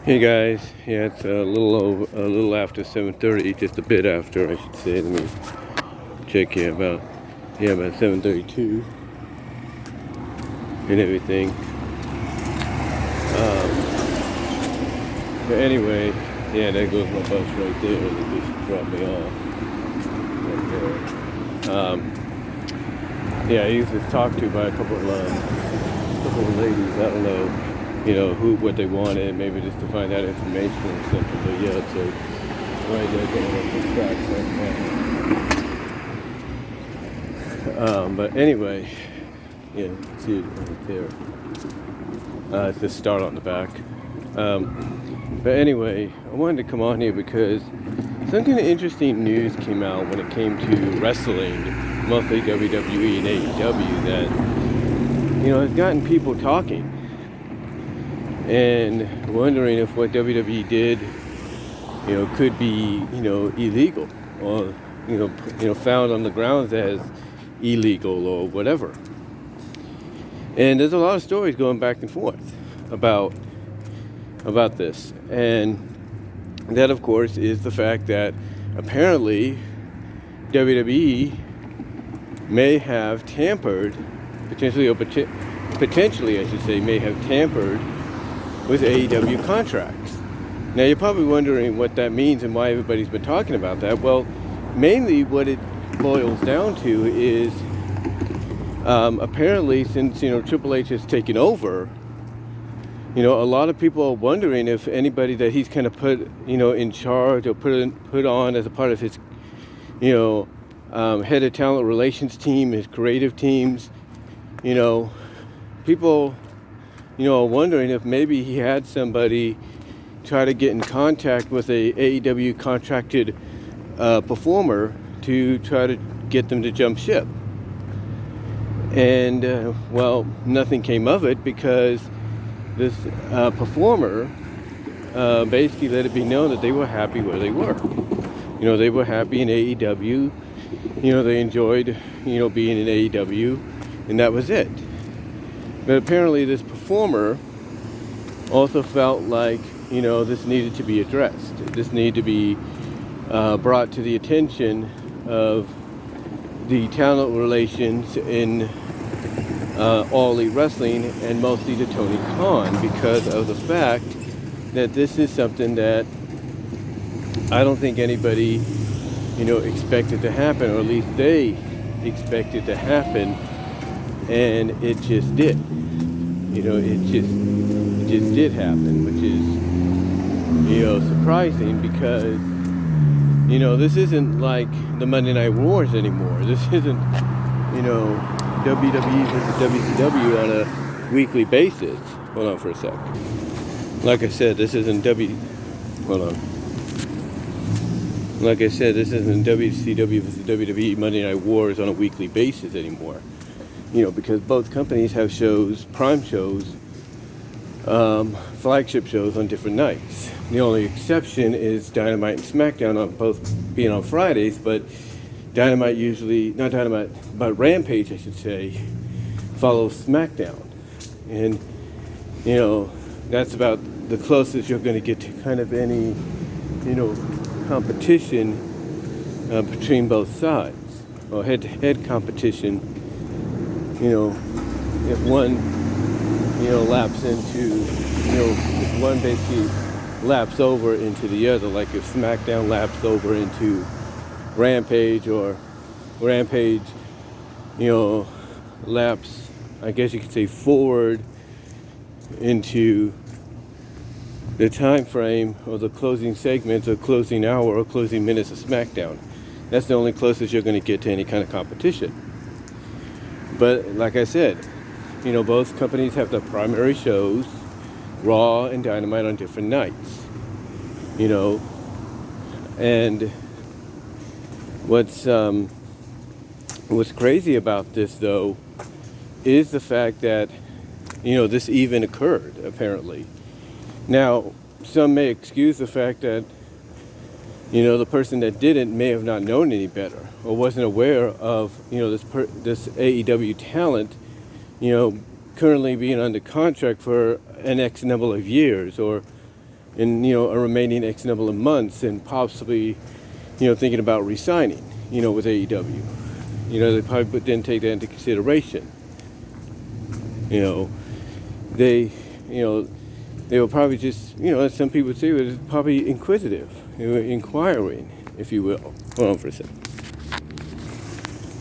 Hey guys, yeah, it's a little after 7:30, just a bit after, I should say. Let me check here about 7:32 and everything. But anyway, yeah, there goes my bus right there. They just dropped me off right there. Yeah, he was just talked to by a couple of ladies. I don't know, what they wanted, maybe just to find out information or something. But yeah, so right there going up the tracks right now. But anyway, yeah, you can see it right there. It's the start on the back. But anyway, I wanted to come on here because some kind of interesting news came out when it came to wrestling, mostly WWE and AEW, that, has gotten people talking and wondering if what WWE did, could be, illegal or, found on the grounds as illegal or whatever. And there's a lot of stories going back and forth about this. And that, of course, is the fact that apparently WWE may have tampered, potentially, I should say, may have tampered with AEW contracts. Now, you're probably wondering what that means and why everybody's been talking about that. Well, mainly what it boils down to is apparently since, Triple H has taken over, a lot of people are wondering if anybody that he's kind of put, in charge or put on as a part of his, head of talent relations team, his creative teams, people, are wondering if maybe he had somebody try to get in contact with a AEW contracted performer to try to get them to jump ship. And, nothing came of it because this performer basically let it be known that they were happy where they were. They were happy in AEW. They enjoyed, being in AEW, and that was it. But apparently this performer also felt like, this needed to be addressed. This needed to be brought to the attention of the talent relations in All Elite Wrestling, and mostly to Tony Khan, because of the fact that this is something that I don't think anybody, expected to happen, or at least they expected to happen, and it just did. It just did happen, which is, surprising because, this isn't like the Monday Night Wars anymore. This isn't, WWE versus WCW on a weekly basis. Hold on for a sec. Like I said, this isn't Like I said, this isn't WCW versus WWE Monday Night Wars on a weekly basis anymore. Because both companies have shows, prime shows, flagship shows on different nights. The only exception is Dynamite and SmackDown on both being on Fridays, but Rampage, I should say, follows SmackDown. And, that's about the closest you're going to get to kind of any, competition between both sides, or head-to-head competition. If one, laps into, if one basically laps over into the other, like if SmackDown laps over into Rampage, or Rampage, laps, I guess you could say, forward into the time frame or the closing segments or closing hour or closing minutes of SmackDown. That's the only closest you're going to get to any kind of competition. But like I said, both companies have their primary shows, Raw and Dynamite, on different nights. And what's crazy about this, though, is the fact that, this even occurred, apparently. Now, some may excuse the fact that, the person that did it may have not known any better, or wasn't aware of, this AEW talent, currently being under contract for an X number of years, or in, a remaining X number of months and possibly, thinking about re-signing, with AEW. They probably didn't take that into consideration. They were probably just, as some people say, it was probably inquisitive. They were inquiring, if you will. Hold on for a second.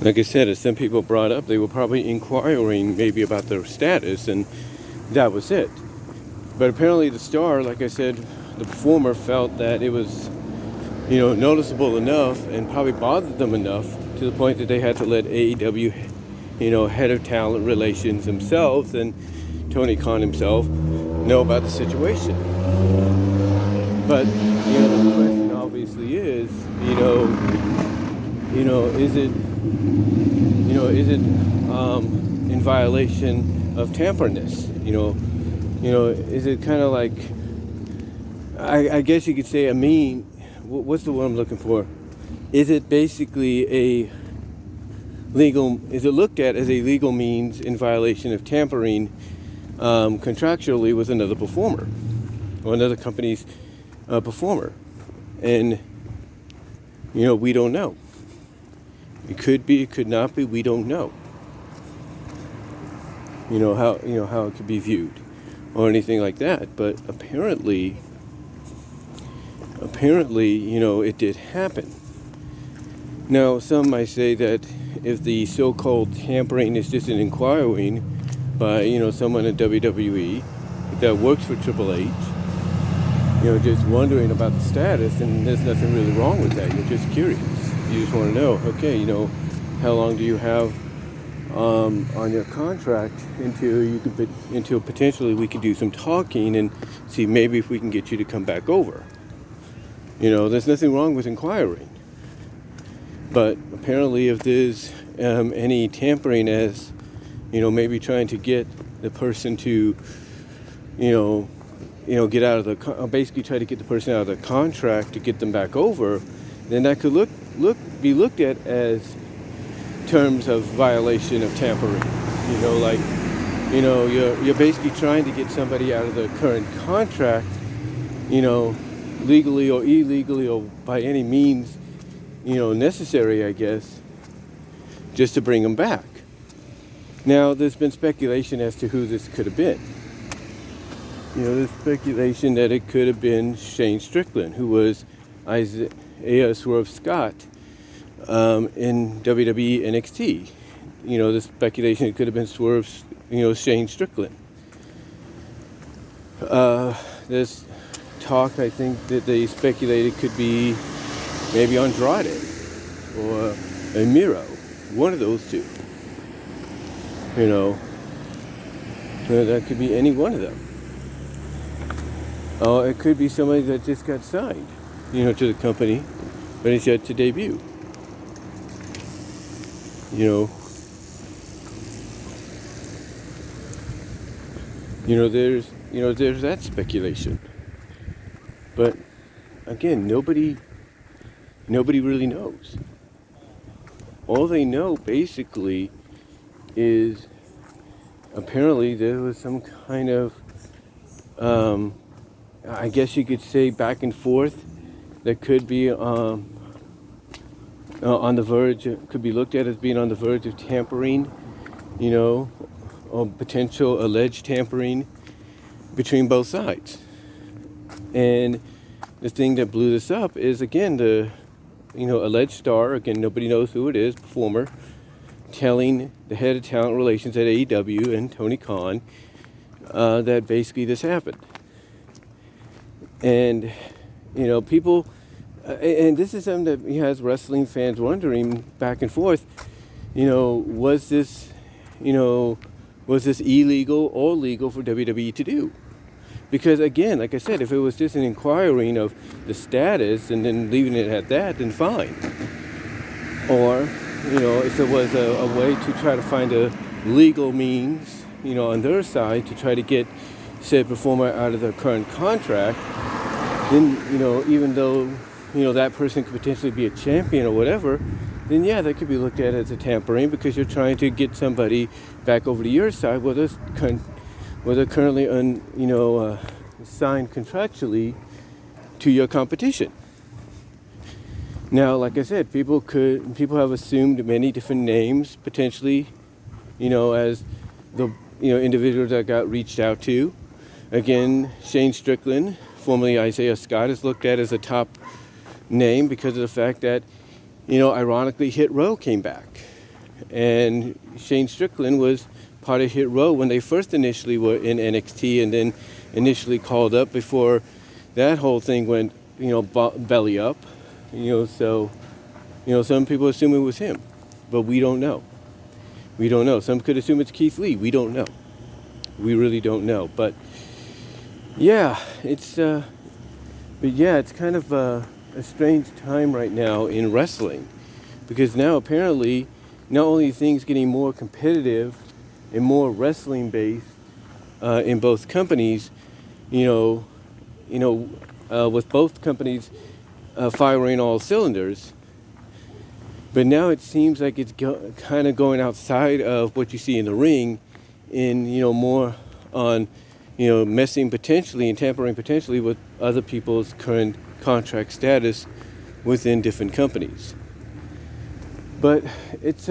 Like I said, as some people brought up, they were probably inquiring maybe about their status, and that was it. But apparently the star, like I said, the performer felt that it was, noticeable enough and probably bothered them enough to the point that they had to let AEW, head of talent relations themselves and Tony Khan himself know about the situation. But, the question obviously is, is it in violation of tamperness? Is it kind of like, I guess you could say, what's the word I'm looking for? Is it basically is it looked at as a legal means in violation of tampering contractually with another performer or another company's performer? And, we don't know. It could be, it could not be, we don't know. How it could be viewed or anything like that. But apparently, it did happen. Now, some might say that if the so-called tampering is just an inquiring by, someone at WWE that works for Triple H, just wondering about the status, and there's nothing really wrong with that. You're just curious. You just want to know, okay, how long do you have on your contract until potentially we could do some talking and see maybe if we can get you to come back over. There's nothing wrong with inquiring. But apparently if there's any tampering as, maybe trying to get the person to, get out of basically try to get the person out of the contract to get them back over, then that could be looked at as terms of violation of tampering. You're basically trying to get somebody out of the current contract, legally or illegally or by any means, necessary, I guess, just to bring them back. Now, there's been speculation as to who this could have been. There's speculation that it could have been Shane Strickland, who was Isaiah Swerve Scott in WWE NXT. The speculation it could have been Shane Strickland. There's talk, I think, that they speculated could be maybe Andrade or Miro, one of those two. That could be any one of them. It could be somebody that just got signed, to the company, but is yet to debut. There's that speculation. But again, nobody really knows. All they know basically is apparently there was some kind of I guess you could say back and forth that could be on the verge, could be looked at as being on the verge of tampering, or potential alleged tampering between both sides. And the thing that blew this up is, again, the alleged star, again, nobody knows who it is, performer, telling the head of talent relations at AEW and Tony Khan that basically this happened. And, people, and this is something that has wrestling fans wondering back and forth, was this illegal or legal for WWE to do? Because again, like I said, if it was just an inquiring of the status and then leaving it at that, then fine. Or, if it was a way to try to find a legal means, on their side to try to get said performer out of their current contract, then, even though, that person could potentially be a champion or whatever, then yeah, that could be looked at as a tampering because you're trying to get somebody back over to your side where they're currently signed contractually to your competition. Now, like I said, people have assumed many different names potentially, as the individuals that got reached out to. Again, Shane Strickland, formerly Isaiah Scott, is looked at as a top name because of the fact that, ironically, Hit Row came back. And Shane Strickland was part of Hit Row when they first initially were in NXT and then initially called up before that whole thing went, belly up. So some people assume it was him, but we don't know. We don't know. Some could assume it's Keith Lee. We don't know. We really don't know. But yeah, it's kind of a strange time right now in wrestling, because now apparently not only are things getting more competitive and more wrestling based in both companies, with both companies firing all cylinders, but now it seems like it's kind of going outside of what you see in the ring, in more on messing potentially and tampering potentially with other people's current contract status within different companies. But it's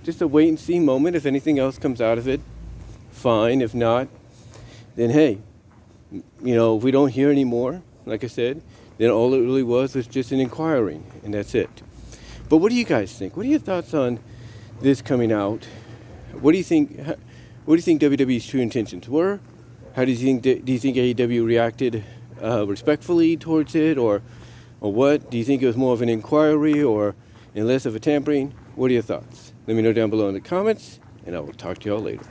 just a wait and see moment. If anything else comes out of it, fine. If not, then hey, if we don't hear anymore, like I said, then all it really was just an inquiring, and that's it. But what do you guys think? What are your thoughts on this coming out? What do you think WWE's true intentions were? How do you think AEW reacted respectfully towards it, or what? Do you think it was more of an inquiry or less of a tampering? What are your thoughts? Let me know down below in the comments, and I will talk to y'all later.